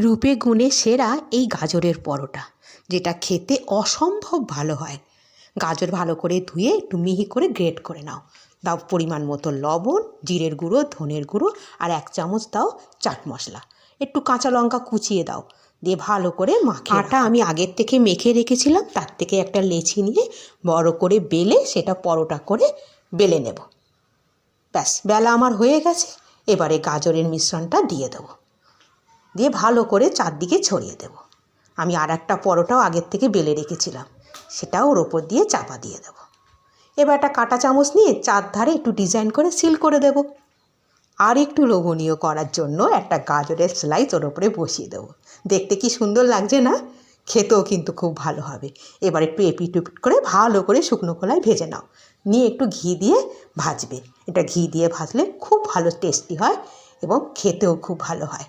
রূপে গুণে সেরা এই গাজরের পরোটা, যেটা খেতে অসম্ভব ভালো হয়। গাজর ভালো করে ধুয়ে একটু মিহি করে গ্রেট করে নাও, দাও পরিমাণ মতো লবণ, জিরের গুঁড়ো, ধনের গুঁড়ো আর 1 চামচ দাও চাট মশলা, একটু কাঁচা লঙ্কা কুচিয়ে দাও, দিয়ে ভালো করে মাখে। আটা আমি আগের থেকে মেখে রেখেছিলাম, তার থেকে একটা লেচি নিয়ে বড় করে বেলে সেটা পরোটা করে বেলে নেব। ব্যাস, বেলা আমার হয়ে গেছে। এবারে গাজরের মিশ্রণটা দিয়ে দেবো, দিয়ে ভালো করে চারদিকে ছড়িয়ে দেব। আমি আর একটা পরোটাও আগের থেকে বেলে রেখেছিলাম, সেটাও ওর ওপর দিয়ে চাপা দিয়ে দেব। এবার একটা কাঁটা চামচ নিয়ে চারধারে একটু ডিজাইন করে সিল করে দেব। আর একটু লোভনীয় করার জন্য একটা গাজরের স্লাইস ওর ওপরে বসিয়ে দেবো। দেখতে কি সুন্দর লাগছে না? খেতেও কিন্তু খুব ভালো হবে। এবার একটু এপিট ওপিট করে ভালো করে শুকনো খোলায় ভেজে নাও, নিয়ে একটু ঘি দিয়ে ভাজবে। এটা ঘি দিয়ে ভাজলে খুব ভালো টেস্টি হয় এবং খেতেও খুব ভালো হয়।